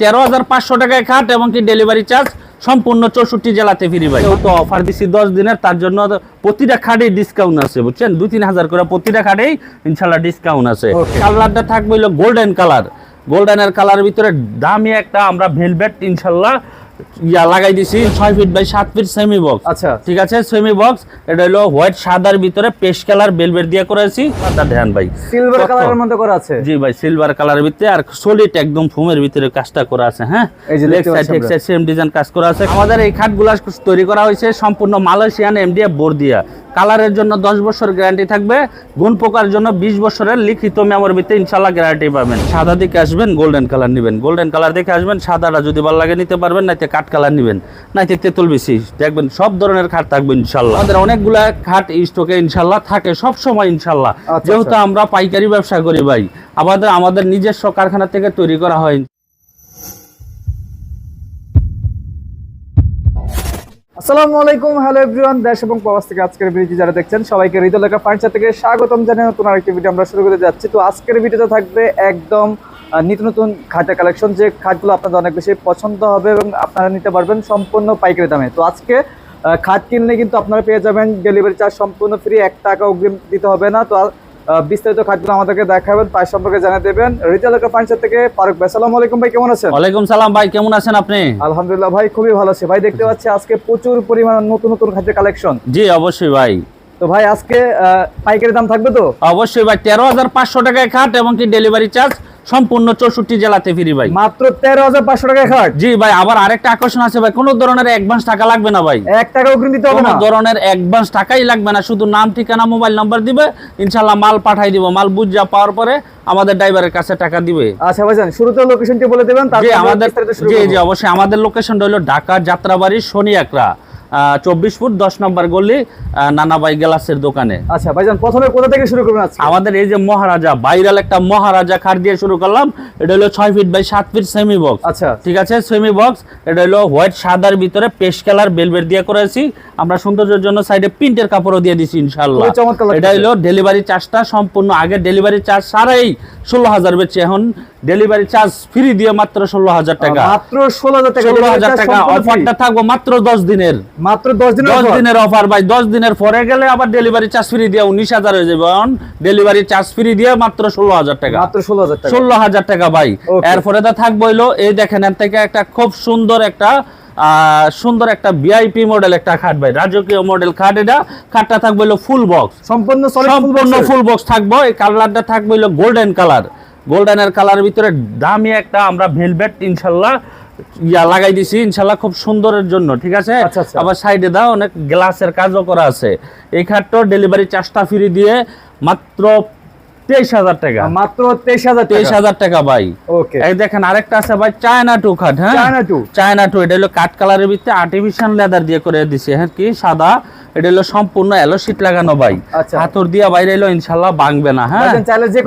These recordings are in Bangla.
13,500 টাকায় খাট এবং কি ডেলিভারি চার্জ সম্পূর্ণ 64 জেলাতে ফ্রি ভাই। তো অফার দিচ্ছি 10 দিনের, তার জন্য প্রতিটা খাটেই ডিসকাউন্ট আছে, বুঝছেন? 2-3 হাজার করে প্রতিটা খাটেই ইনশাল্লাহ ডিসকাউন্ট আছে। কালারটা থাকবে হলো গোল্ডেন কালার। গোল্ডেনের কালারের ভিতরে দামি একটা আমরা ভেলভেট ইনশাল্লাহ লাগাই দিছি 6 feet by 7 feet semi box. আচ্ছা, ঠিক আছে, সেমি বক্স। এটা হলো হোয়াইট সাদার ভিতরে পেস্ট কালার ভেলভেট দিয়ে করেছি। পাতা ধ্যান ভাই, সিলভার কালারের মধ্যে করা আছে। জি ভাই, সিলভার কালারের ভিতরে আর সলিড একদম ফোমের ভিতরে কাজটা করা আছে। হ্যাঁ, এই যে লেগ সাইড টেক সাইড সেম ডিজাইন কাজ করা আছে। আমাদের এই খাটগুলো তৈরি করা হয়েছে সম্পূর্ণ মালয়েশিয়ান এমডিএফ বোর্ড দিয়া। কালারের জন্য 10 বছর গ্যারান্টি থাকবে, গুণ পোকার জন্য 20 বছরের লিখিত মেমোর ভিতরে ইনশাল্লাহ গ্যারান্টি পাবেন। সাদা দিকে আসবেন, গোল্ডেন কালার নেবেন। গোল্ডেন কালার দেখে আসবেন, সাদাটা যদি ভালো লাগে নিতে পারবেন, নাইতে কাঠ কালার নেবেন, নাইতে তেঁতুল বেশি দেখবেন। সব ধরনের খাট থাকবে ইনশাল্লাহ। আমাদের অনেকগুলা খাট স্টকে ইনশাল্লাহ থাকে সব সময় ইনশাল্লাহ। যেহেতু আমরা পাইকারি ব্যবসা করি ভাই, আমাদের নিজস্ব কারখানা থেকে তৈরি করা হয়। আসসালামু আলাইকুম, হ্যালো এভরিওয়ান। দেশ এবং প্রবাস থেকে আজকের ভিডিওটি যারা দেখছেন সবাইকে হৃদয় লেখা ফার্নিচার থেকে স্বাগতম জানিয়ে নতুন আরেকটি ভিডিও আমরা শুরু করতে যাচ্ছি। তো আজকের ভিডিওতে থাকবে একদম নিত্য নতুন খাটের কালেকশন, যে খাটগুলো আপনাদের অনেক বেশি পছন্দ হবে এবং আপনারা নিতে পারবেন সম্পূর্ণ পাইকারি দামে। তো আজকে খাট কিনলে কিন্তু আপনারা পেয়ে যাবেন ডেলিভারি চার্জ সম্পূর্ণ ফ্রি, 1 টাকা অগ্রিম দিতে হবে না। তো বিস্তারিত খাটগুলো আমাদেরকে দেখাবেন, প্রাইস সম্পর্কে জানিয়ে দেবেন। রিটেল ফার্নিচার থেকে ফারুক ভাই। আসসালামু আলাইকুম ভাই, কেমন আছেন? ওয়ালাইকুম সালাম ভাই, কেমন আছেন আপনি? আলহামদুলিল্লাহ ভাই, খুবই ভালো আছি ভাই। দেখতে পাচ্ছি আজকে প্রচুর পরিমাণ নতুন নতুন খাটের কালেকশন। জি অবশ্যই ভাই। তো ভাই আজকে পাইকারি দাম থাকবে তো? অবশ্যই ভাই, 13,500 টাকায় খাট এবং কি ডেলিভারি চার্জ সম্পূর্ণ 64 জেলাতে ফ্রি ভাই। মাত্র 13,500 টাকায় খাট? জি ভাই। আবার আরেকটা আকর্ষণ আছে ভাই, কোনো ধরনের অ্যাডভান্স টাকা লাগবে না ভাই। 1 টাকা অগ্রিম দিতে হবে না? কোনো ধরনের অ্যাডভান্স টাকাই লাগবে না, শুধু নাম, ঠিকানা, মোবাইল নাম্বার দিবে, ইনশাআল্লাহ মাল পাঠাই দিব। মাল বুঝা পাওয়ার পরে আমাদের ড্রাইভারের কাছে টাকা দিবে। আচ্ছা ভাইজান, শুরুতে লোকেশনটি বলে দেবেন, তারপর আমাদের জি অবশ্যই। আমাদের লোকেশনটা হলো ঢাকা যাত্রাবাড়ি শনি একরা 24 ফুট 10 নম্বর গলি, নানাবাই গ্লাসের দোকানে। আচ্ছা ভাইজান, প্রথমে কোথা থেকে শুরু করবেন আজকে? আমাদের এই যে মহারাজা, ভাইরাল একটা মহারাজা খাট দিয়ে শুরু করলাম। এটা হলো 6 feet by 7 feet semi box. আচ্ছা, ঠিক আছে, সেমি বক্স। এটা হলো হোয়াইট সাদার ভিতরে পেস্ট কালার ভেলভেট দিয়ে করেছি। আমরা সৌন্দর্যের জন্য সাইডে প্রিন্টের কাপড়ও দিয়ে দিছি ইনশাআল্লাহ। এটা হলো ডেলিভারি চার্জটা সম্পূর্ণ, আগে ডেলিভারি চার্জ ছাড়াই 16,000 বেচে, এখন ডেলিভারি চার্জ ফ্রি দিয়ে মাত্র 16,000 টাকা। মাত্র 16,000 টাকা? 16,000 টাকা। অফারটা থাকবো মাত্র 10 দিনের। মাত্র 10 দিনের অফার ভাই। 10 দিনের পরে গেলে আবার ডেলিভারি চার্জ ফ্রি দিয়ে 19,000 হয়ে যাবে। ডেলিভারি চার্জ ফ্রি দিয়ে মাত্র 16,000 টাকা। মাত্র 16,000 টাকা? 16,000 টাকা ভাই। এরপরে তো থাকবো হইলো এই দেখেন, এর থেকে একটা খুব সুন্দর একটা ভিআইপি মডেল একটা খাট ভাই, রাজকীয় মডেল খাট। এটা খাটটা থাকবে হলো ফুল বক্স, সম্পূর্ণ ফুল বক্স থাকবো। এই কালারটা থাকবে হলো গোল্ডেন কালার। গোল্ডেনের কালারের ভিতরে দামি একটা আমরা ভেলভেট ইনশাল্লাহ লাগাই দিছি ইনশাল্লাহ, খুব সুন্দরের জন্য। ঠিক আছে, আবার সাইডে দাও অনেক গ্লাসের কাজও করা আছে। এই খাটটা ডেলিভারি চার্জটা ফ্রি দিয়ে মাত্র 23,000 টাকা। মাত্র 23,000 টাকা ভাই। এই দেখেন আরেকটা আছে ভাই, চায়না টু খাট। হ্যাঁ, চায়না টু। এটা হলো কাঠ কালারের ভিতরে আর্টিফিশিয়াল লেদার দিয়ে করে দিছে। হ্যাঁ, কি সাদা। এটা হলো সম্পূর্ণ এলো শীট লাগানো ভাই, হাতুর দিয়া বাইরে এলো ইনশাল্লাহ ভাঙবে না। হ্যাঁ, যে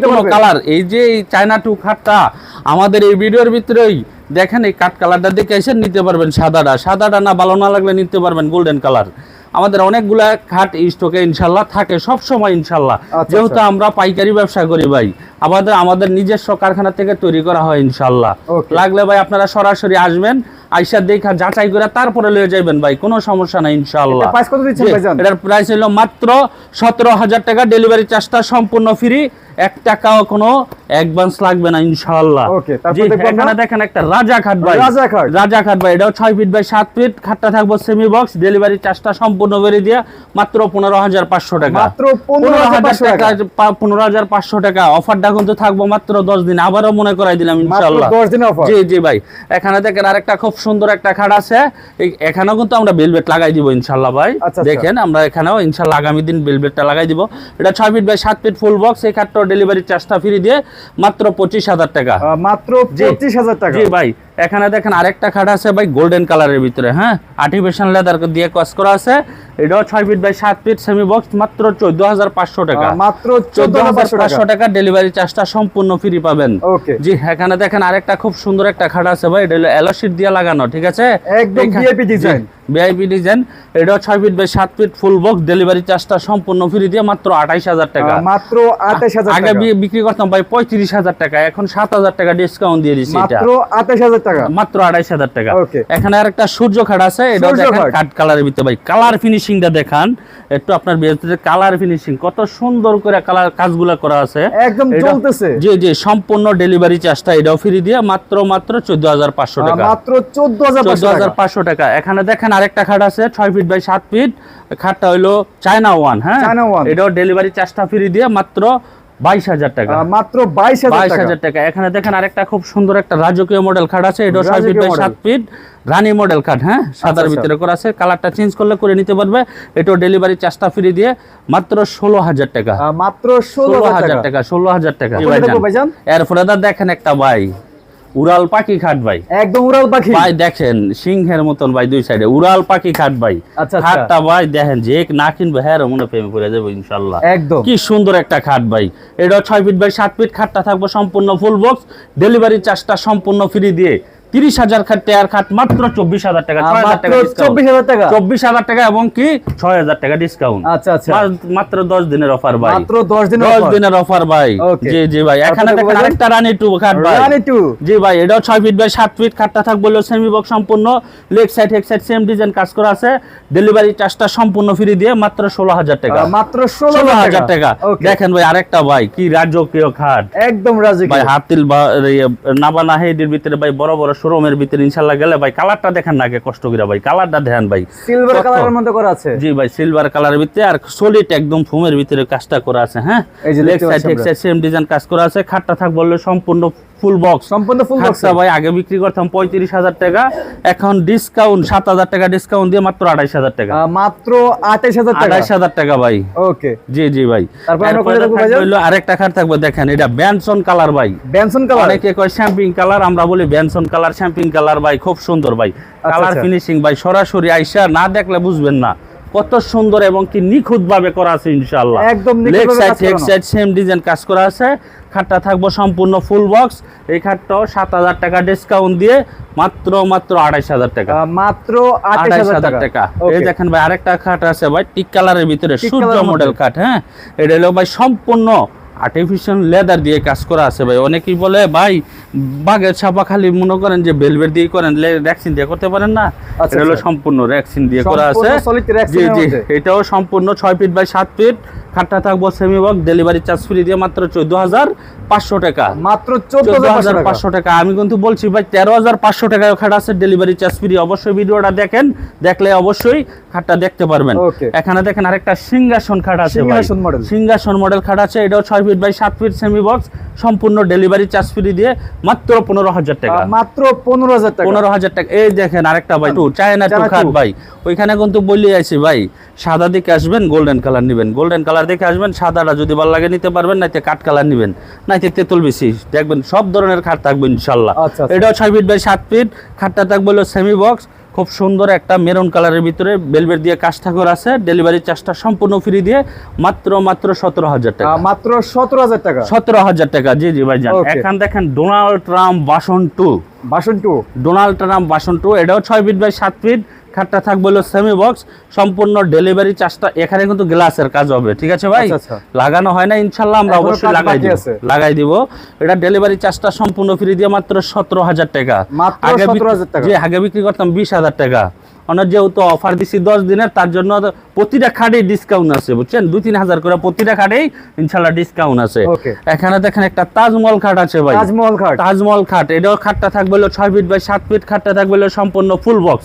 কোনো কালার। এই যে চায়না টু খাটটা আমাদের এই ভিডিওর ভিতরেই দেখেন, এই কাঠ কালারটা দেখে এসে নিতে পারবেন। সাদাটা না ভালো না লাগলে নিতে পারবেন গোল্ডেন কালার। আমাদের অনেকগুলা খাট স্টকে ইনশাল্লাহ থাকে সব সময় ইনশাল্লাহ। যেহেতু আমরা পাইকারি ব্যবসা করি ভাই, আমাদের নিজস্ব কারখানা থেকে তৈরি করা হয় ইনশাল্লাহ। লাগলে ভাই আপনারা সরাসরি আসবেন, আইসা দেখা যাচাই করে তারপরে লয়ে যাবেন ভাই, কোনো সমস্যা নাই ইনশাআল্লাহ। এটার প্রাইস হলো মাত্র 17,000 টাকা। ডেলিভারি চার্জটা সম্পূর্ণ ফ্রি, 1 টাকাও কোনো অ্যাডভান্স লাগবে না ইনশাআল্লাহ। এখানে দেখেন একটা রাজা খাট ভাই, রাজা খাট ভাই। এটাও 6 ফিট বাই 7 ফিট। খাটটা থাকবো সেমি বক্স, ডেলিভারি চার্জটা সম্পূর্ণ করে দিয়া মাত্র 15,500 টাকা। মাত্র 15,500 টাকা। অফারটা কিন্তু থাকবো মাত্র 10 দিন। আবারও মনে করাই দিলাম ইনশাআল্লাহ। জি জি ভাই। এখানে দেখেন আরেকটা খুব সুন্দর একটা খাট আছে। এখানেও কিন্তু আমরা ভেলভেট লাগাই দিব ইনশাআল্লাহ ভাই। দেখেন আমরা এখানেও ইনশাআল্লাহ আগামী দিন ভেলভেটটা লাগাই দিব। এটা 6 feet by 7 feet full box. এই খাটটা ডেলিভারি চার্জটা ফ্রি দিয়ে মাত্র 25,000 টাকা। মাত্র 25,000 টাকা? জি ভাই। এখানে দেখেন আরেকটা খাট আছে ভাই গোল্ডেন কালারের ভিতরে, হ্যাঁ, আর্টিফিশিয়াল লেদার দিয়ে কাজ করা আছে। এটাও 6 feet by 7 feet semi box, মাত্র 14,500 টাকা। মাত্র 14,500 টাকা। ডেলিভারি চার্জটা সম্পূর্ণ ফ্রি পাবেন। ওকে। জি, এখানে দেখেন আরেকটা খুব সুন্দর একটা খাট আছে ভাই, এটা হলো এলো শীট দিয়ে লাগানো, ঠিক আছে, একদম ভিআইপি ডিজাইন। VIP design. এটাও 6 feet by 7 feet full box, delivery চার্জটা সম্পূর্ণ ফ্রি দিয়ে মাত্র 28,000 টাকা। মাত্র 28,000 টাকা। আগে বিক্রি করতাম ভাই 35,000 টাকা, এখন 7,000 টাকা ডিসকাউন্ট দিয়ে দিচ্ছি। এটা মাত্র 28,000 টাকা, মাত্র 28,000 টাকা। ওকে। এখানে আরেকটা সূর্য খাট আছে, এটাও দেখেন কাট কালারের ভিতরে ভাই, কালার ফিনিশিংটা দেখান একটু, আপনার ভিতরে কালার ফিনিশিং কত সুন্দর করে কালার কাজগুলো করা আছে, একদম জ্বলতেছে। জি জি, সম্পূর্ণ ডেলিভারি চার্জটা এটাও ফ্রি দিয়ে মাত্র 14,500 টাকা। মাত্র 14,500 টাকা। এখানে দেখেন আরেকটা খাট আছে 6 ফিট বাই 7 ফিট, খাটটা হইলো চায়না ওয়ান, হ্যাঁ, এটাও ডেলিভারি চার্জটা ফ্রি দিয়ে মাত্র 22,000 টাকা। মাত্র 22,000 টাকা। এখানে দেখেন আরেকটা খুব সুন্দর একটা রাজকীয় মডেল খাট আছে, এটাও 6 ফিট বাই 7 ফিট রানী মডেল খাট, হ্যাঁ, সাদার ভিতরে করা আছে, কালারটা চেঞ্জ করলে করে নিতে পারবে। এটাও ডেলিভারি চার্জটা ফ্রি দিয়ে মাত্র 16,000 টাকা। মাত্র 16,000 টাকা। 16,000 টাকা। ভাইজান এরপরে দেখেন একটা ভাই উড়াল পাখি খাট ভাই, একদম উড়াল পাখি ভাই, দেখেন সিংহের মতন ভাই, দুই সাইডে উড়াল পাখি খাট ভাই। খাটটা ভাই দেখেন, যে না কিনবে হ্যাঁ মনে প্রেমে পড়ে যাবে ইনশাআল্লাহ। একদম কি সুন্দর একটা খাট ভাই। এটা 6 ফিট বাই 7 ফিট, খাটটা থাকবে সম্পূর্ণ ফুল বক্স, ডেলিভারি চার্জটা সম্পূর্ণ ফ্রি দিয়ে 30,000 টাকার খাট মাত্র 24,000 টাকা। 6,000 টাকা ডিসকাউন্ট। 24,000 টাকা এবং কি 6,000 টাকা ডিসকাউন্ট। আচ্ছা আচ্ছা, মাত্র 10 দিনের অফার ভাই, মাত্র 10 দিনের অফার ভাই। জি জি ভাই। এখানে দেখেন আরেকটা রানী 2 খাট ভাই, রানী 2। জি ভাই, এটাও 6 ফিট বাই 7 ফিট, খাটটা থাকবে হলো সেমি বক্স, সম্পূর্ণ leg side head side same design কাজ করা আছে, ডেলিভারি চার্জটা সম্পূর্ণ ফ্রি দিয়ে মাত্র 16,000 টাকা। মাত্র 16,000 টাকা। দেখেন ভাই আরেকটা ভাই কি রাজকীয় খাট, একদম রাজকীয় ভাই, হাতিল নাবানা হেডের ভিতরে ভাই, বড় বড় শোরুমের ভিতরে ইনশাআল্লাহ গেলে ভাই কালারটা দেখেন না, আগে কষ্ট করে ভাই কালারটা দেখেন ভাই, সিলভার কালারের মধ্যে করা আছে। জি ভাই, সিলভার কালারের ভিতরে আর সলিড একদম ফোমের ভিতরে কাজটা করা আছে, হ্যাঁ, leg side head side same design কাজ করা আছে। খাটটা থাকবে বললে সম্পূর্ণ ফুল বক্স, সম্পূর্ণ ফুল বক্স ভাই। আগে বিক্রি করতাম 35,000 টাকা, এখন ডিসকাউন্ট 7,000 টাকা ডিসকাউন্ট দিয়ে মাত্র 28,000 টাকা। মাত্র 28,000 টাকা। 28,000 টাকা ভাই। ওকে। জি জি ভাই। তারপর আমরা কোথায় দেখব ভাইজান? হলো আরেকটা খাট থাকবে, দেখেন এটা বেনসন কালার ভাই, বেনসন কালার, অনেকে কয় শ্যাম্পিং কালার, আমরা বলি বেনসন কালার, শ্যাম্পিং কালার ভাই, খুব সুন্দর ভাই, কালার ফিনিশিং ভাই, সরাসরি আইসা না দেখলে বুঝবেন না কত সুন্দর এবং কি নিখুঁত ভাবে করা আছে ইনশাআল্লাহ। একদম leg side head side same design কাজ করা আছে। খাটটা থাকবো সম্পূর্ণ ফুল বক্স, এই খাটটাও 7,000 টাকা ডিসকাউন্ট দিয়ে মাত্র 28,000 টাকা। মাত্র 28,000 টাকা। এই দেখেন ভাই আরেকটা খাট আছে ভাই, টিক কালারের ভিতরে সূর্য মডেল খাট, হ্যাঁ, এটা হলো ভাই সম্পূর্ণ আর্টিফিশিয়াল লেদার দিয়ে কাজ করা আছে ভাই। অনেকেই বলে ভাই বাগের ছাপা খালি মনে করেন যে বেলভেট দিয়ে করেন, রেক্সিন দিয়ে করতে পারেন না, এটা হলো সম্পূর্ণ রেক্সিন দিয়ে করা আছে। জি জি, এটাও সম্পূর্ণ 6 ফিট বাই 7 ফিট, খাটটা থাকবো semi box, delivery charge free দিয়ে মাত্র 14,500 টাকা। মাত্র 14,500 টাকা। আমি কিন্তু বলছি ভাই 13,500 টাকায় খাট আছে, ডেলিভারি চার্জ ফ্রি। অবশ্যই ভিডিওটা দেখেন, দেখলে অবশ্যই খাটটা দেখতে পারবেন। এখানে দেখেন আরেকটা সিংহাসন খাট আছে ভাই, সিংহাসন মডেল খাট আছে, এটাও 6 feet by 7 feet semi box, সম্পূর্ণ ডেলিভারি চার্জ ফ্রি দিয়ে মাত্র 15,000 টাকা। মাত্র 15,000 টাকা। 15,000 টাকা। এই দেখেন আরেকটা ভাই চায়না 2 খাট ভাই, ওইখানে কিন্তু বলি আইছি ভাই, সাদা দেখে আসবেন, গোল্ডেন কালার নেবেন, গোল্ডেন কালার দেখে আসবেন, সাদাটা যদি ভালো লাগে নিতে পারবেন, নাইতে কাট কালার নেবেন, নাইতে তেতুল বেশি, দেখবেন সব ধরনের খাট থাকবে ইনশাআল্লাহ। এটাও 6 ফিট বাই 7 ফিট, খাটটা থাকবে হলো সেমি বক্স, খুব সুন্দর একটা মেরুন কালারের ভিতরে বেলভেট দিয়ে কাজটা করা আছে, ডেলিভারি চার্জটা সম্পূর্ণ ফ্রি দিয়ে মাত্র 17,000 টাকা। মাত্র 17,000 টাকা। 17,000 টাকা। জি জি ভাইজান। এখন দেখেন Donald Trump version 2, Donald Trump version 2, এটাও 6 ফিট বাই 7 ফিট, খাটটা থাকবে হলো সেমি বক্স, সম্পূর্ণ ডেলিভারি চার্জটা, এখানে কিন্তু গ্লাসের কাজ হবে, ঠিক আছে ভাই, লাগানো হয় না ইনশাআল্লাহ, আমরা অবশ্যই লাগাই দিব। এটা ডেলিভারি চার্জটা সম্পূর্ণ ফ্রি দিয়ে মাত্র 17,000 টাকা। আগে বিক্রি করতাম 20,000 টাকা, যেহেতু অফার দিচ্ছি 10 দিনের, তার জন্য প্রতিটা খাটেই ডিসকাউন্ট আছে, বুঝছেন, 2-3 করে প্রতিটা খাটেই ইনশাআল্লাহ ডিসকাউন্ট আছে। এখানে দেখেন একটা তাজমহল খাট আছে ভাই, তাজমহল খাট, এটাও খাটটা থাকবে 6 ফিট বাই 7 ফিট, খাটটা থাকবে সম্পূর্ণ ফুল বক্স,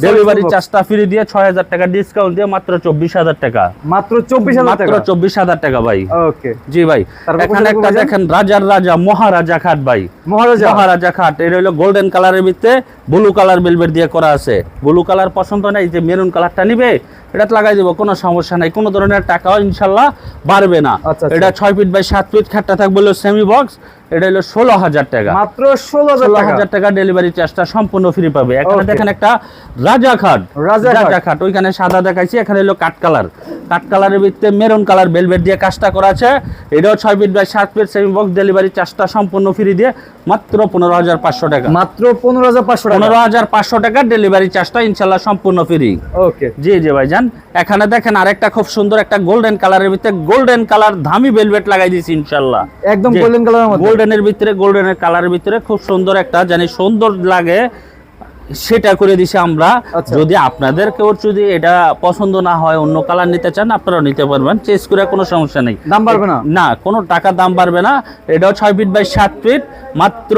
ডেলিভারি চার্জটা ফ্রি দিয়ে 6,000 টাকা ডিসকাউন্ট দিয়ে মাত্র 24,000 টাকা। মাত্র 24,000 টাকা ভাই। ওকে। জি ভাই। এখানে একটা দেখেন রাজার রাজা মহারাজা খাট ভাই, মহারাজা খাট, এটা হলো গোল্ডেন কালারের ভিতরে ব্লু কালার বেলভেট দিয়ে করা আছে। ব্লু কালার পছন্দ নাই, যে মেরুন কালারটা নিবে এটা লাগাই দিব, কোনো সমস্যা নাই, কোনো ধরনের টাকাও ইনশাআল্লাহ বাড়বে না। এটা 6 ফিট বাই 7 ফিট, খাটটা থাকবে সেমি বক্স, এটা হলো 16,000 টাকা, মাত্র 16,000 টাকা ডেলিভারি চার্জটা সম্পূর্ণ ফ্রি পাবে। এখানে Okay. দেখেন একটা রাজা খাট, রাজা খাট, ওইখানে সাদা দেখাইছি, এখানে হলো কাঠ কালারের ভিতরে মেরুন কালার ভেলভেট দিয়ে কাজটা করা আছে। এটাও 6 feet by 7 feet semi box, delivery চার্জটা সম্পূর্ণ ফ্রি দিয়ে মাত্র 15,500 টাকা, মাত্র 15,500 টাকা, 15,500 টাকা ডেলিভারি চার্জটা ইনশাআল্লাহ সম্পূর্ণ ফ্রি। ওকে, জি জি ভাইজান। এখানে দেখেন আরেকটা খুব সুন্দর একটা গোল্ডেন কালারের ভিতরে গোল্ডেন কালার ধামি ভেলভেট লাগাই দিয়েছি ইনশাআল্লাহ, একদম গোল্ডেন কালারের মধ্যে, গোল্ডেনের ভিতরে গোল্ডেনের কালারের ভিতরে খুব সুন্দর একটা জানি সুন্দর লাগে সেটা করে দিছি আমরা। আচ্ছা। যদি আপনাদের কেউ যদি এটা পছন্দ না হয়, অন্য কালার নিতে চান, আপনারাও নিতে পারবেন, চেঞ্জ করে কোনো সমস্যা নেই, দাম বাড়বে না, না কোনো টাকা দাম বাড়বে না। এটাও 6 ফিট বাই 7 ফিট, মাত্র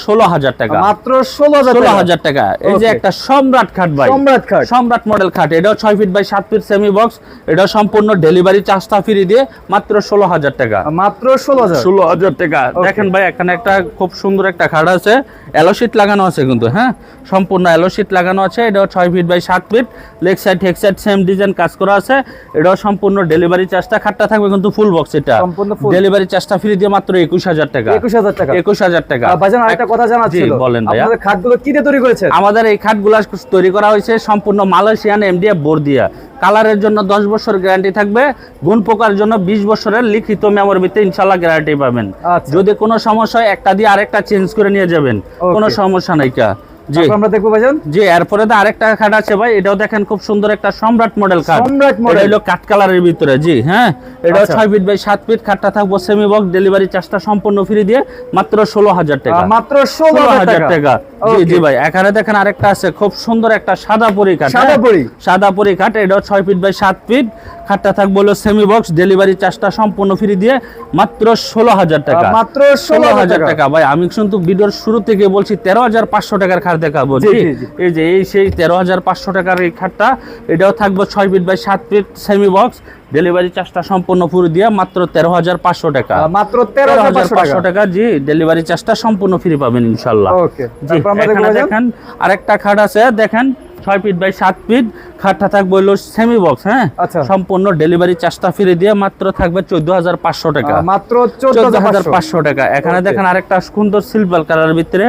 16,000 টাকা, মাত্র 16,000 টাকা। এই যে Okay. একটা সম্রাট খাট ভাই, সম্রাট খাট, সম্রাট মডেল খাট, এটাও 6 feet by 7 feet semi box, এটাও সম্পূর্ণ ডেলিভারি চার্জটা ফ্রি দিয়ে মাত্র 16,000 টাকা, মাত্র 16,000 16,000 টাকা। দেখেন ভাই এখানে একটা খুব সুন্দর একটা খাট আছে, অ্যালো শীট লাগানো আছে কিন্তু, হ্যাঁ সম্পূর্ণ অ্যালো শীট লাগানো আছে। এটাও 6 feet by 7 feet, leg side head side same design কাজ করা আছে। এটাও সম্পূর্ণ ডেলিভারি চার্জটা, খাটটা থাকবে কিন্তু ফুল বক্স, এটা সম্পূর্ণ full। ডেলিভারি চার্জটা ফ্রি দিয়ে মাত্র 21,000 টাকা, 21,000 টাকা। 21,000 টাকা। ভাইজান আরেকটা কথা জানার জি, ছিল, বলেন ভাইয়া। আপনাদের খাটগুলো কি দিয়ে তৈরি করেছেন? আমাদের এই খাটগুলো তৈরি করা হয়েছে সম্পূর্ণ মালয়েশিয়ান এমডিএফ বোর্ড দিয়া। কালারের জন্য 10 বছর গ্যারান্টি থাকবে, গুণ পোকার জন্য 20 বছরের লিখিত মেমোর ভিতরে ইনশাআল্লাহ গ্যারান্টি পাবেন। আচ্ছা। যদি কোনো সমস্যা হয় একটা দিয়ে আরেকটা চেঞ্জ করে নিয়ে যাবেন, কোনো সমস্যা নাই কা। জি তারপর আমরা দেখবো ভাইজান, জি, এরপরে তো আরেকটা খাট আছে ভাই, এটাও দেখেন খুব সুন্দর একটা সম্রাট মডেল খাট, সম্রাট এটা মডেল, হলো কাঠ কালারের ভিতরে। জি হ্যাঁ, এটাও আচ্ছা। 6 ফিট বাই 7 ফিট, খাটটা থাকবো সেমি বক্স, ডেলিভারি চার্জটা সম্পূর্ণ ফ্রি দিয়ে মাত্র 16,000 টাকা, মাত্র 16,000 টাকা। জি Okay. জি ভাই। এখানে দেখেন আরেকটা আছে খুব সুন্দর একটা সাদা পরি খাট, সাদা পরি, সাদা পরি খাট, এটাও 6 ফিট বাই 7 ফিট, খাটটা থাকবে হলো সেমি বক্স, ডেলিভারি চার্জটা সম্পূর্ণ ফ্রি দিয়ে মাত্র 16,000 টাকা, মাত্র 16,000 টাকা। ভাই আমি কিন্তু ভিডিওর শুরু থেকে বলছি 13,500 টাকার খাট দেখাবো। জি, জি, জি, জি। এই যে এই সেই 13,500 টাকার এই খাটটা, এটাও থাকবে 6 feet by 7 feet semi box, delivery চার্জটা সম্পূর্ণ পুরো দিয়ে মাত্র 13,500 টাকা, মাত্র 13,500 টাকা। জি, ডেলিভারি চার্জটা সম্পূর্ণ ফ্রি পাবেন ইনশাআল্লাহ। ওকে, জি, তারপর আমরা দেখবো এখানে ভাইজান, দেখেন আরেকটা খাট আছে, দেখেন 6 ফিট বাই 7 ফিট, খাটটা থাকবে হলো সেমি বক্স, হ্যাঁ আচ্ছা। সম্পূর্ণ ডেলিভারি চার্জটা ফ্রি দিয়ে মাত্র থাকবে 14,500 টাকা, মাত্র 14,500 14,500 টাকা। এখানে Okay. দেখেন আরেকটা সুন্দর সিলভার কালারের ভিতরে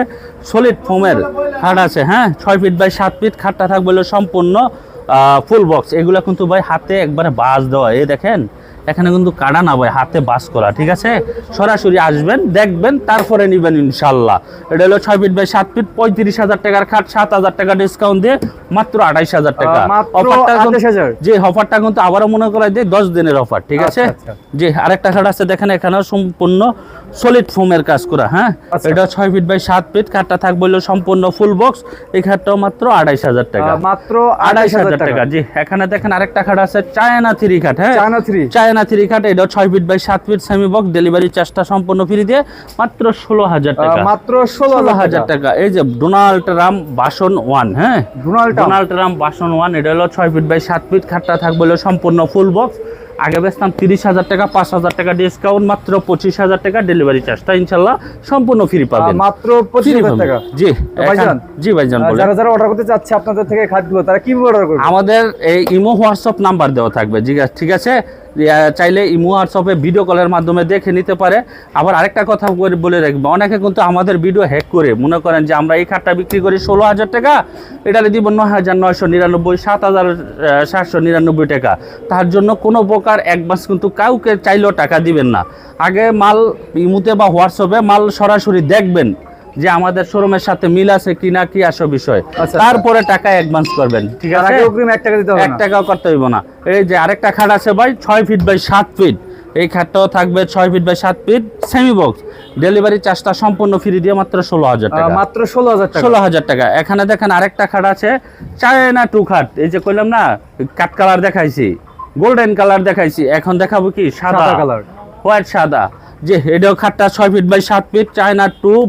সলিড ফোমের খাট আছে, হ্যাঁ 6 ফিট বাই 7 ফিট, খাটটা থাকবে হলো সম্পূর্ণ ফুল বক্স। এগুলা কিন্তু ভাই হাতে একবারে বাস দেওয়া, এই দেখেন এখানে কিন্তু কাটা না ভাই, হাতে বাস করা, ঠিক আছে। সরাসরি আসবেন, দেখবেন, তারপরে নিবেন ইনশাল্লাহ। এটা হলো 6 ফিট বাই 7 ফিট, 35,000 টাকার খাট, 7,000 টাকা ডিসকাউন্ট দিয়ে মাত্র 28,000 টাকা। মাত্র অফারটা 28,000 যে অফারটা কিন্তু আবারও মনে করাই দিয়ে 10 দিনের অফার, ঠিক আছে। আচ্ছা, আচ্ছা। জি, আরেকটা খাট আছে দেখেন, এখানেও সম্পূর্ণ সলিড ফোমের কাজ করা, হ্যাঁ আচ্ছা। এটা 6 ফিট বাই 7 ফিট, খাটটা থাকবে হলো সম্পূর্ণ ফুল বক্স। এই খাটটাও মাত্র 28,000 টাকা, মাত্র 28,000 টাকা। জি, এখানে দেখেন আরেকটা খাট আছে চায়না 3 খাট, হ্যাঁ চায়না 3, চায়না 3 খাট, এটাও 6 feet by 7 feet semi box, delivery চার্জটা সম্পূর্ণ ফ্রি দিয়ে মাত্র 16,000 টাকা, মাত্র 16,000 টাকা। এই যে ডোনাল্ড ট্রাম্প বাসন 1, হ্যাঁ ডোনাল্ড ট্রাম্প বাসন 1, এটা হলো 6 ফিট বাই 7 ফিট, খাটটা থাকবে হলো সম্পূর্ণ ফুল বক্স। আগে বেচতাম 30,000 টাকা, 5,000 টাকা ডিসকাউন্ট, মাত্র 25,000 টাকা ডেলিভারি চার্জটা ইনশাল্লাহ সম্পূর্ণ ফ্রি পাবেন, মাত্র 25,000 টাকা। জি ভাইজান, জি ভাইজান বলেন। যারা অর্ডার করতে চাচ্ছে আপনাদের থেকে খাটগুলো, তারা কিভাবে অর্ডার করবে? আমাদের এই ইমো হোয়াটসঅ্যাপ নাম্বার দেওয়া থাকবে, ঠিক আছে। চাইলে ইমো হোয়াটসঅ্যাপে ভিডিও কলের মাধ্যমে দেখে নিতে পারে। আবার আরেকটা কথা বলে রাখবো, অনেকে কিন্তু আমাদের ভিডিও হ্যাক করে মনে করেন যে আমরা এই খাটটা বিক্রি করি 16,000 টাকা, এটারে দিব 9,999, 7,799 টাকা। তার জন্য কোনো প্রকার অ্যাডভান্স কিন্তু কাউকে চাইলেও টাকা দিবেন না। আগে মাল ইমুতে বা হোয়াটসঅ্যাপে মাল সরাসরি দেখবেন যে আমাদের শোরুমের সাথে মিল আছে কিনা, কি আসো বিষয়, আচ্ছা। তারপরে টাকা অ্যাডভান্স করবেন, ঠিক তার আছে। আগে অগ্রিম 1 টাকা দিতে হবে 1 না। টাকাও করতে হইব না। এই যে আরেকটা খাট আছে ভাই 6 ফিট বাই 7 ফিট, এই খাটটাও থাকবে 6 feet by 7 feet semi box, delivery চার্জটা সম্পূর্ণ ফ্রি দিয়ে মাত্র 16,000 টাকা, মাত্র 16,000 টাকা। 16,000 টাকা। এখানে দেখেন আরেকটা খাট আছে চায়না 2 খাট, এই যে কইলাম না কাট কালার দেখাইছি, গোল্ডেন কালার দেখাইছি, এখন দেখাবো কি সাদা কালার, হোয়াইট সাদা। যে এটাও খাটটা 6 feet by 7 feet, China 2,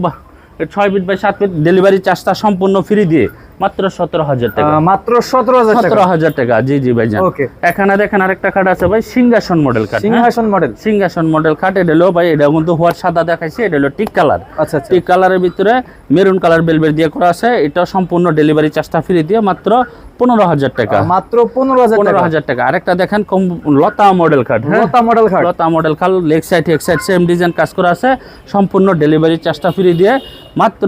6 feet by 7 feet, delivery চার্জটা সম্পূর্ণ ফ্রি দিয়ে মাত্র 17,000 টাকা। মাত্র 17,000 টাকা। 17,000 টাকা, জি জি ভাইজান। ওকে। এখানে দেখেন আরেকটা খাট আছে ভাই, সিংহাসন মডেল খাট। সিংহাসন মডেল। সিংহাসন মডেল খাট। এটা হলো ভাই, এটা কিন্তু হোয়াইট সাদা দেখাইছে, এটা হলো টিক কালার। আচ্ছা আচ্ছা। টিক কালারের ভিতরে মেরুন কালার বেলবেট দিয়ে করা আছে। এটা সম্পূর্ণ ডেলিভারি চার্জটা ফ্রি দিয়ে মাত্র 15,000 টাকা। মাত্র 15,000 টাকা। 15,000 টাকা। আরেকটা দেখেন লতা মডেল খাট। লতা মডেল খাট। লতা মডেল খাট, লেগ সাইড এক সাইড সেম ডিজাইন কাজ করা আছে, সম্পূর্ণ ডেলিভারি চার্জটা ফ্রি দিয়ে মাত্র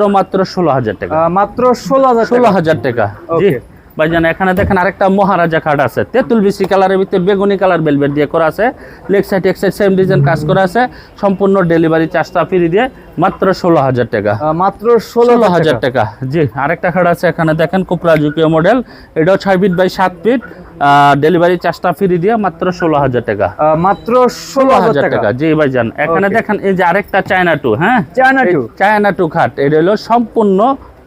16,000 টাকা। মাত্র 16,000 টাকা। 16,000 টাকা, জি ওকে। ভাইজান। এখানে দেখেন আরেকটা মহারাজা খাট আছে, তেঁতুল বিসি কালারের ভিতরে বেগুনি কালার বেলভেট দিয়ে করা আছে, লেগ সাইড এক সাইড সেম ডিজাইন কাজ করা আছে, সম্পূর্ণ ডেলিভারি চার্জটা ফ্রি দিয়ে মাত্র 16,000 টাকা। মাত্র 16,000 টাকা, জি। আরেকটা খাট আছে এখানে দেখেন কোপরা জুকিও মডেল, এটাও 6 ফিট বাই 7 ফিট, ডেলিভারি চার্জটা ফ্রি দিয়ে মাত্র 16,000 টাকা। মাত্র 16,000 টাকা। জি ভাইজান। এখানে Okay. দেখেন এই যে আরেকটা চায়না টু, হ্যাঁ চায়না টু। চায়না টু খাট, এটা হলো সম্পূর্ণ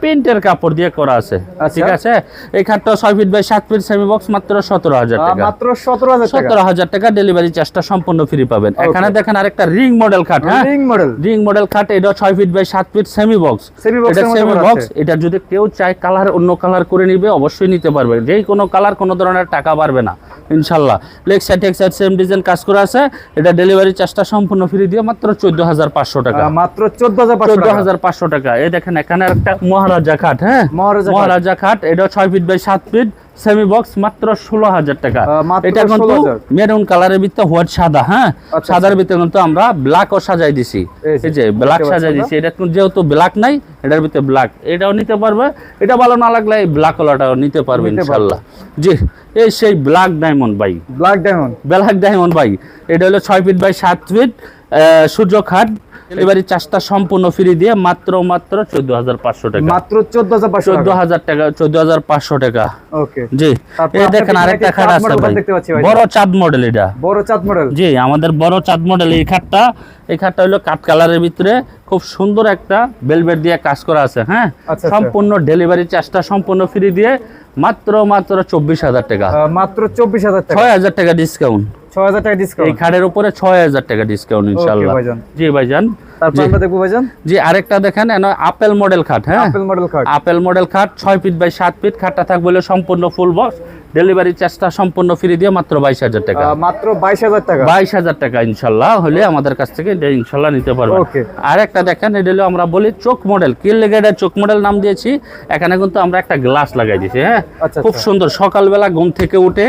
প্রিন্টের কাপড় দিয়ে করা আছে, আচ্ছা। ঠিক আছে। এই খাটটা 6 feet by 7 feet semi box, মাত্র 17,000 টাকা। মাত্র 17,000 টাকা। 17,000 টাকা, ডেলিভারি চার্জটা সম্পূর্ণ ফ্রি পাবেন। এখানে দেখেন আরেকটা রিং মডেল খাট, হ্যাঁ রিং মডেল। রিং মডেল খাট, এটা 6 feet by 7 feet semi box. Semi box. এটা সেমি বক্স। এটা যদি কেউ চায় কালার অন্য কালার করে নিবে, অবশ্যই নিতে পারবে। যেই কোনো কালার, কোনো ধরনের টাকা বাড়বে না ইনশাআল্লাহ। লেগ সাইড এক সাইড সেম ডিজাইন কাজ করা আছে, এটা ডেলিভারি চার্জটা সম্পূর্ণ ফ্রি দিয়ে মাত্র 14,500 টাকা। মাত্র 14,500 টাকা। 14,500 টাকা। এই দেখেন এখানে একটা মহারাজা খাট, হ্যাঁ মহারাজা খাট, এটা 6 feet by 7 feet semi box, মাত্র 16,000 টাকা। মাত্র এটা কিন্তু 16,000 মেরুন কালারের ভিতরে হোয়াইট সাদা, হ্যাঁ আচ্ছা, সাদার ভিতরে কিন্তু আমরা ব্ল্যাকও সাজাই দিছি, এই যে ব্ল্যাক সাজাই দিছি। এটা কিন্তু যেহেতু ব্ল্যাক নাই, এটার ভিতরে ব্ল্যাক, এটাও নিতে পারবে। এটা ভালো না লাগলে এই ব্ল্যাক কালারটাও নিতে পারবে ইনশাআল্লাহ, জি। এই সেই ব্ল্যাক ডায়মন্ড ভাই, ব্ল্যাক ডায়মন্ড। ব্ল্যাক ডায়মন্ড ভাই, এটা হলো 6 ফিট বাই 7 ফিট সূর্য খাট, ডেলিভারি চার্জটা সম্পূর্ণ ফ্রি দিয়ে মাত্র 14,500 টাকা। মাত্র 14,500 টাকা। 14,000 টাকা, 14,500 টাকা, ওকে। জি। তারপর এই আপনার দেখেন পিছনে আরেকটা একটা খাট চাঁদ আছে মডেল ভাই, দেখতে পাচ্ছি ভাই। বড় চাঁদ মডেল। এটা বড় চাঁদ মডেল। জি, আমাদের বড় চাঁদ মডেল। এই খাটটা হলো কাঠ কালারের ভিতরে খুব সুন্দর একটা বেলভেট দিয়ে কাজ করা আছে, হ্যাঁ আচ্ছা। সম্পূর্ণ ডেলিভারি চার্জটা সম্পূর্ণ ফ্রি দিয়ে মাত্র 24,000 টাকা। মাত্র 24,000 টাকা। 6,000 টাকা ডিসকাউন্ট। 6,000 টাকা এই ডিসকাউন্ট। খাটের উপরে 6,000 টাকা ডিসকাউন্ট ইনশাআল্লাহ, ভাইজান। জি ভাইজান। তারপর জি। আমরা দেখবো ভাইজান। জি, আরেকটা দেখেন আপেল মডেল খাট, হ্যাঁ আপেল মডেল খাট। আপেল মডেল খাট 6 ফিট বাই 7 ফিট, খাটটা থাকবে হলো সম্পূর্ণ ফুল বক্স, ডেলিভারি চার্জটা সম্পূর্ণ ফ্রি দিয়ে মাত্র 22,000 টাকা। মাত্র 22,000 টাকা। 22,000 টাকা ইনশাআল্লাহ হলে আমাদের কাছ থেকে এটা ইনশাআল্লাহ নিতে পারবেন। Okay. আর একটা দেখেন, এটা হলো আমরা বলি চোখ মডেল, কি লেগে এটা চোখ মডেল নাম দিয়েছি। এখানে কিন্তু আমরা একটা গ্লাস লাগাই দিয়েছি, হ্যাঁ আচ্ছা, খুব আচ্ছা। সুন্দর। সকালবেলা ঘুম থেকে উঠে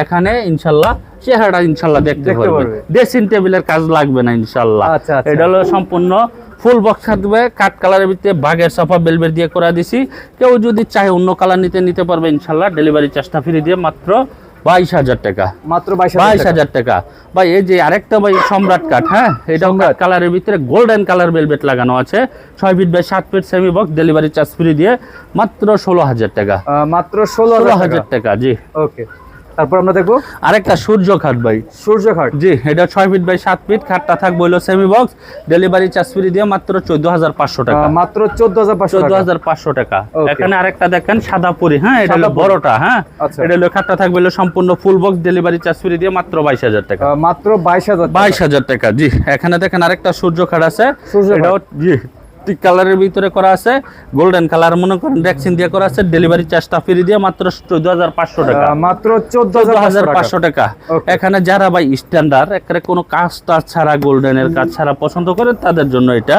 এখানে ইনশাআল্লাহ চেহারাটা ইনশাআল্লাহ দেখতে দেখতে পারবেন। পারবে। ড্রেসিং টেবিলের কাজ লাগবে না ইনশাআল্লাহ। আচ্ছা, আচ্ছা। এটা হলো সম্পূর্ণ ফুল বক্স থাকবে, কাঠ কালারের ভিতরে বাঘের সাফা বেলভেট দিয়ে করা দিছি। কেউ যদি চায় অন্য কালার নিতে পারবে ইনশাআল্লাহ, ডেলিভারি চার্জটা ফ্রি দিয়ে মাত্র 22,000 টাকা। মাত্র 22,000 টাকা ভাই। এই যে আরেকটা ভাই সম্রাট কাঠ, হ্যাঁ এটাও কালারের ভিতরে গোল্ডেন কালার বেলভেট লাগানো আছে, 6 feet by 7 feet semi box, delivery charge free দিয়ে মাত্র 16,000 টাকা। মাত্র 16,000 টাকা, জি। ওকে। তারপর আমরা দেখবো আরেকটা সূর্য খাট ভাই, সূর্য খাট। জি। এটা 6 ফিট বাই 7 ফিট, খাটটা থাকবে হলো semi box, delivery charge free দিয়ে মাত্র 14,500 টাকা। মাত্র 14,500 টাকা। 14,500 টাকা। Okay. এখানে আরেকটা দেখেন সাদা পুরি, হ্যাঁ এটা হলো সাদা পুরি। বড়টা, হ্যাঁ আচ্ছা। এটা হলো খাটটা থাকবে হলো সম্পূর্ণ full box, delivery charge free দিয়ে মাত্র 22,000 টাকা। মাত্র 22,000 টাকা। 22,000 টাকা, জি। এখানে দেখেন আরেকটা সূর্য খাট আছে, সূর্য খাট। এটাও জি টিক কালারের ভিতরে করা আছে, গোল্ডেন কালার মনে করেন ডেক্সিন দিয়ে করা আছে, ডেলিভারি চার্জটা ফ্রি দিয়ে মাত্র 14,500 টাকা। মাত্র 14,500 টাকা। Okay. এখানে যারা ভাই স্ট্যান্ডার্ড একেবারে কোনো কাজ টাজ ছাড়া, গোল্ডেনের কাজ ছাড়া পছন্দ করে তাদের জন্য এটা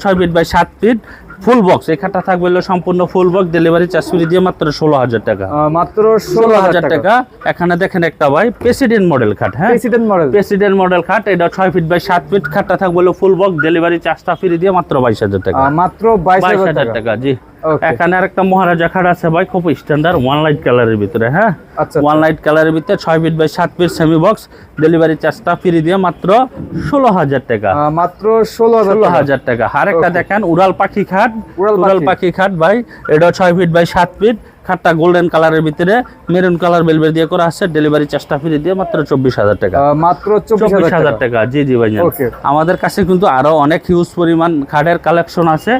6 feet by 7 feet full box. এই খাটটা থাকবে হলো সম্পূর্ণ full box, delivery charge free দিয়ে মাত্র 16,000 টাকা। মাত্র 16,000 টাকা। এখানে দেখেন একটা ভাই প্রেসিডেন্ট মডেল খাট, হ্যাঁ প্রেসিডেন্ট মডেল। প্রেসিডেন্ট মডেল খাট, এটা 6 ফিট বাই 7 ফিট, খাটটা থাকবে হলো ফুল বক্স, ডেলিভারি চার্জটা ফ্রি দিয়ে মাত্র 22,000 টাকা। মাত্র 22,000 22,000 টাকা। টাকা, জি। Okay. এখানে আরেকটা মহারাজা খাট আছে ভাই, খুব স্ট্যান্ডার্ড ওয়ান লাইট কালারের ভিতরে, হ্যাঁ আচ্ছা। ওয়ান লাইট কালারের ভিতরে 6 feet by 7 feet semi box, delivery চার্জটা ফ্রি দিয়ে মাত্র 16,000 টাকা। মাত্র 16,000 টাকা। আরেকটা Okay. দেখেন উড়াল পাখি খাট, উড়াল উড়াল পাখি। পাখি খাট ভাই, এটা 6 ফিট বাই 7 ফিট, খাটটা গোল্ডেন কালারের ভিতরে মেরুন কালার বেলভেট দিয়ে করা আছে, ডেলিভারি চার্জটা ফ্রি দিয়ে মাত্র 24,000 টাকা। মাত্র 24,000 টাকা, জি জি ভাই। Okay. আমাদের কাছে কিন্তু আরো অনেক হিউজ পরিমাণ খাটের কালেকশন আছে।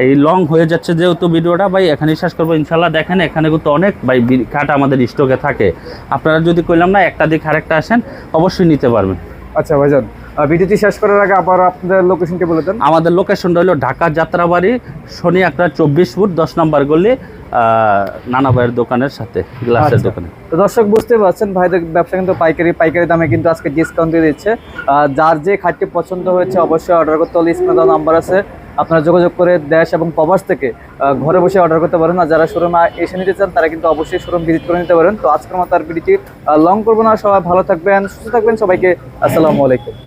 এই লং হয়ে যাচ্ছে যেহেতু ভিডিওটা ভাই, এখানে শেষ করবো ইনশাল্লাহ। দেখেন এখানে কিন্তু অনেক ভাই খাট আমাদের স্টকে থাকে, আপনারা যদি কইলাম না একটা দিক আরেকটা আসেন অবশ্যই নিতে পারবেন। আচ্ছা ভাইজান, ভিডিওটি শেষ করার আগে আবার আপনাদের লোকেশনটি বলে দেন। আমাদের লোকেশনটা হলো ঢাকা যাত্রাবাড়ি, শনি একটা 24 ফুট 10 নম্বর গলি, নানা ভাইয়ের দোকানের সাথে, গ্লাসের আচ্ছা। দোকানে। তো দর্শক বুঝতে পারছেন ভাইদের ব্যবসা কিন্তু পাইকারি দামে কিন্তু আজকে ডিসকাউন্ট দিয়ে দিচ্ছে। যার যে খাটটি পছন্দ হয়েছে অবশ্যই অর্ডার করতে হলে স্ক্রিনে দেওয়া নাম্বার আছে, আপনারা যোগাযোগ করে দেশ এবং প্রবাস থেকে ঘরে বসে অর্ডার করতে পারেন। আর যারা শোরুমে এসে নিতে চান তারা কিন্তু অবশ্যই শোরুম ভিজিট করে নিতে পারেন। তো আজকের মতো আর ভিডিওটি লং করবো না, সবাই ভালো থাকবেন, সুস্থ থাকবেন, সবাইকে আসসালামু আলাইকুম।